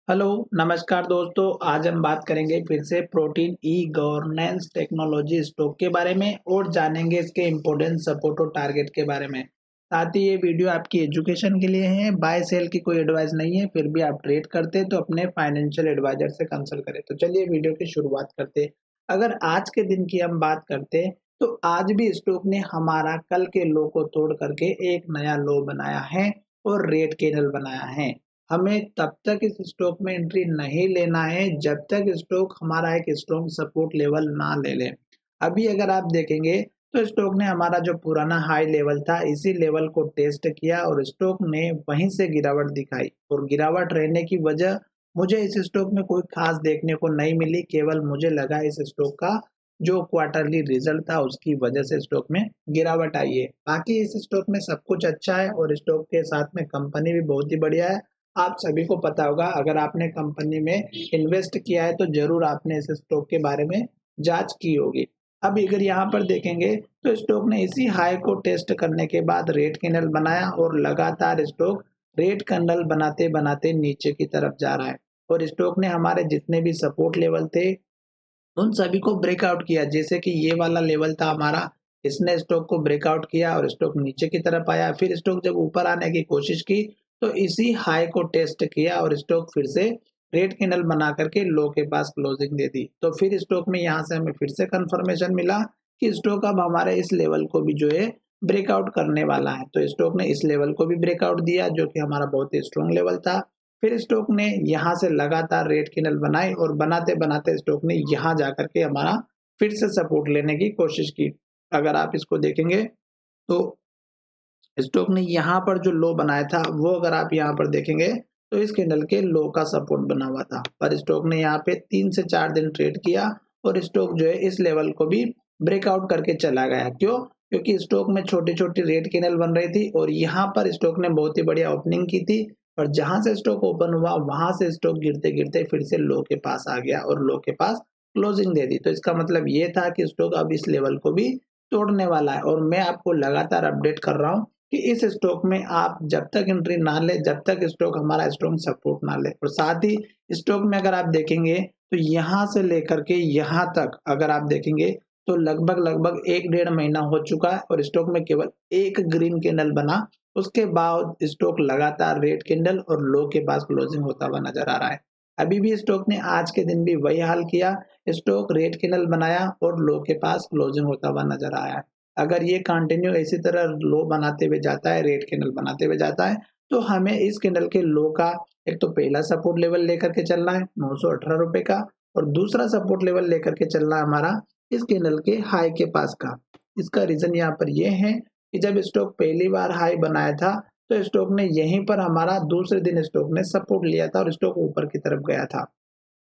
Hello, नमस्कार दोस्तों। आज हम बात करेंगे फिर से protein e governance technology stock के बारे में और जानेंगे इसके इम्पोर्टेंस, सपोर्ट और टारगेट के बारे में। साथ ही ये वीडियो आपकी एजुकेशन के लिए है, बाय सेल की कोई एडवाइस नहीं है। फिर भी आप ट्रेड करते हैं तो अपने फाइनेंशियल एडवाइजर से कंसल्ट करें। तो चलिए वीडियो की शुरुआत करते हैं। अगर आज के दिन की हम बात करते हैं तो आज भी स्टॉक ने हमारा कल के लो को तोड़ करके एक नया लो बनाया है और रेड कैंडल बनाया है। हमें तब तक इस स्टॉक में एंट्री नहीं लेना है जब तक स्टॉक हमारा एक स्ट्रॉन्ग सपोर्ट लेवल ना ले ले। अभी अगर आप देखेंगे तो स्टॉक ने हमारा जो पुराना हाई लेवल था इसी लेवल को टेस्ट किया और स्टॉक ने वहीं से गिरावट दिखाई और गिरावट रहने की वजह मुझे इस स्टॉक में कोई खास देखने को नहीं मिली। केवल मुझे लगा इस स्टॉक का जो क्वार्टरली रिजल्ट था उसकी वजह से स्टॉक में गिरावट आई है। बाकी इस स्टॉक में सब कुछ अच्छा है और स्टॉक के साथ में कंपनी भी बहुत ही बढ़िया है। आप सभी को पता होगा, अगर आपने कंपनी में इन्वेस्ट किया है तो जरूर आपने इस स्टॉक के बारे में जांच की होगी। अब अगर यहाँ पर देखेंगे तो स्टॉक ने इसी हाई को टेस्ट करने के बाद रेड कैंडल बनाया और लगातार स्टॉक रेड कैंडल बनाते बनाते नीचे की तरफ जा रहा है और स्टॉक ने हमारे जितने भी सपोर्ट लेवल थे उन सभी को ब्रेकआउट किया। जैसे कि ये वाला लेवल था हमारा, इसने स्टॉक को ब्रेकआउट किया और स्टॉक नीचे की तरफ आया। फिर स्टॉक जब ऊपर आने की कोशिश की तो इसी हाई को टेस्ट किया और स्टॉक फिर से रेड कैंडल बना करके लो के पास क्लोजिंग दे दी। तो फिर स्टॉक में यहाँ से हमें फिर से कंफर्मेशन मिला कि स्टॉक अब हमारे इस लेवल को भी जो है ब्रेकआउट करने वाला है। तो स्टॉक ने इस लेवल को भी ब्रेकआउट दिया जो कि हमारा बहुत ही स्ट्रॉन्ग लेवल था। फिर स्टॉक ने यहाँ से लगातार रेड कैंडल बनाई और बनाते बनाते स्टॉक ने यहाँ जाकर के हमारा फिर से सपोर्ट लेने की कोशिश की। अगर आप इसको देखेंगे तो स्टॉक ने यहाँ पर जो लो बनाया था वो अगर आप यहाँ पर देखेंगे तो इस कैंडल के लो का सपोर्ट बना हुआ था, पर स्टॉक ने यहाँ पे 3 से 4 दिन ट्रेड किया और स्टॉक जो है इस लेवल को भी ब्रेकआउट करके चला गया। क्यों? क्योंकि स्टॉक में छोटी छोटी रेड कैंडल बन रही थी और यहाँ पर स्टॉक ने बहुत ही बढ़िया ओपनिंग की थी और जहां से स्टॉक ओपन हुआ वहां से स्टॉक गिरते गिरते फिर से लो के पास आ गया और लो के पास क्लोजिंग दे दी। तो इसका मतलब ये था कि स्टॉक अब इस लेवल को भी तोड़ने वाला है और मैं आपको लगातार अपडेट कर रहा हूँ कि इस स्टॉक में आप जब तक एंट्री ना ले जब तक स्टॉक हमारा स्ट्रॉन्ग सपोर्ट ना ले। और साथ ही स्टॉक में अगर आप देखेंगे तो यहाँ से लेकर के यहाँ तक अगर आप देखेंगे तो लगभग लगभग 1 डेढ़ महीना हो चुका है और स्टॉक में केवल एक ग्रीन कैंडल बना। उसके बाद स्टॉक लगातार रेड कैंडल और लो के पास क्लोजिंग होता हुआ नजर आ रहा है। अभी भी स्टॉक ने आज के दिन भी वही हाल किया, स्टॉक रेड कैंडल बनाया और लो के पास क्लोजिंग होता हुआ नजर आया है। अगर ये कंटिन्यू इसी तरह लो बनाते हुए जाता है, रेड कैंडल बनाते हुए जाता है, तो हमें इस कैंडल के लो का एक तो पहला सपोर्ट लेवल लेकर के चलना है 918 रुपए का और दूसरा सपोर्ट लेवल लेकर के चलना है हमारा इस कैंडल के हाई के पास का। इसका रीजन यहाँ पर यह है कि जब स्टॉक पहली बार हाई बनाया था तो स्टॉक ने यहीं पर हमारा दूसरे दिन स्टॉक ने सपोर्ट लिया था और स्टॉक ऊपर की तरफ गया था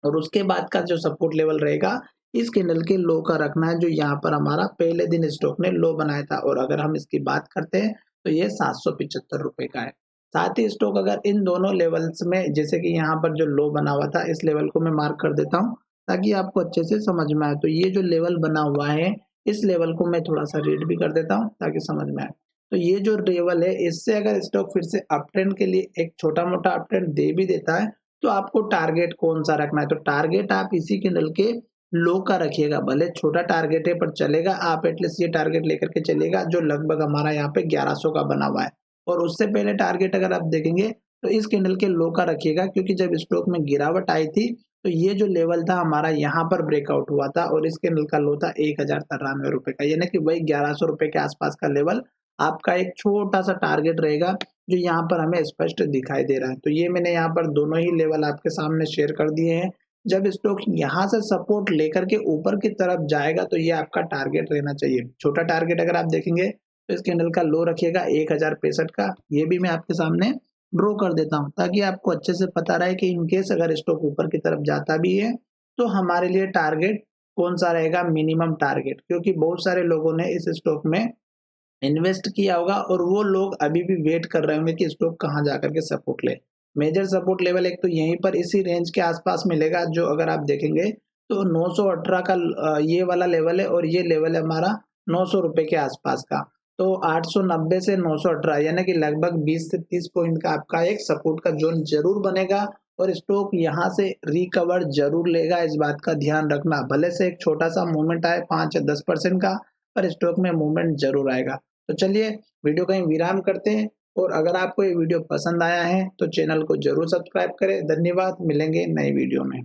और उसके बाद का जो सपोर्ट लेवल रहेगा इस कैंडल के लो का रखना है जो यहाँ पर हमारा पहले दिन स्टॉक ने लो बनाया था। और अगर हम इसकी बात करते हैं तो ये 775 रुपए का है। साथ ही स्टॉक अगर इन दोनों लेवल्स में, जैसे कि यहाँ पर जो लो बना हुआ था इस लेवल को मैं मार्क कर देता हूँ ताकि आपको अच्छे से समझ में आए। तो ये जो लेवल बना हुआ है इस लेवल को मैं थोड़ा सा रीड भी कर देता हूँ ताकि समझ में आए। तो ये जो लेवल है इससे अगर स्टॉक फिर से अप ट्रेंड के लिए एक छोटा मोटा अप ट्रेंड दे भी देता है तो आपको टारगेट कौन सा रखना है? तो टारगेट आप इसी कैंडल के लो का रखिएगा। भले छोटा टारगेट है पर चलेगा, आप एटलीस्ट ये टारगेट लेकर के चलिएगा जो लगभग हमारा यहाँ पे 1100 का बना हुआ है। और उससे पहले टारगेट अगर आप देखेंगे तो इस कैंडल के लो का रखिएगा क्योंकि जब स्टॉक में गिरावट आई थी तो ये जो लेवल था हमारा यहाँ पर ब्रेकआउट हुआ था और इस कैंडल का लो था 1093 रुपए का, यानी कि वही 1100 रुपए के आसपास का लेवल आपका एक छोटा सा टारगेट रहेगा जो यहाँ पर हमें स्पष्ट दिखाई दे रहा है। तो ये मैंने यहाँ पर दोनों ही लेवल आपके सामने शेयर कर दिए हैं। जब स्टॉक यहाँ से सपोर्ट लेकर के ऊपर की तरफ जाएगा तो ये आपका टारगेट रहना चाहिए। छोटा टारगेट अगर आप देखेंगे तो इस कैंडल का लो रखिएगा 1065 का, ये भी मैं आपके सामने ड्रॉ कर देता हूँ ताकि आपको अच्छे से पता रहे कि इनकेस अगर स्टॉक ऊपर की तरफ जाता भी है तो हमारे लिए टारगेट कौन सा रहेगा, मिनिमम टारगेट। क्योंकि बहुत सारे लोगों ने इस स्टॉक में इन्वेस्ट किया होगा और वो लोग अभी भी वेट कर रहे होंगे कि स्टॉक कहाँ जाकर के सपोर्ट ले। मेजर सपोर्ट लेवल एक तो यहीं पर इसी रेंज के आसपास मिलेगा जो अगर आप देखेंगे तो 918 का ये वाला लेवल है और ये लेवल है हमारा 900 रुपए के आसपास का। तो 890 से 918 यानी कि लगभग 20 से 30 पॉइंट का आपका एक सपोर्ट का जोन जरूर बनेगा और स्टॉक यहाँ से रिकवर जरूर लेगा, इस बात का ध्यान रखना। भले से एक छोटा सा मूवमेंट आए 5 या 10% का, पर स्टॉक में मूवमेंट जरूर आएगा। तो चलिए वीडियो कहीं विराम करते हैं, और अगर आपको ये वीडियो पसंद आया है तो चैनल को जरूर सब्सक्राइब करें। धन्यवाद, मिलेंगे नई वीडियो में।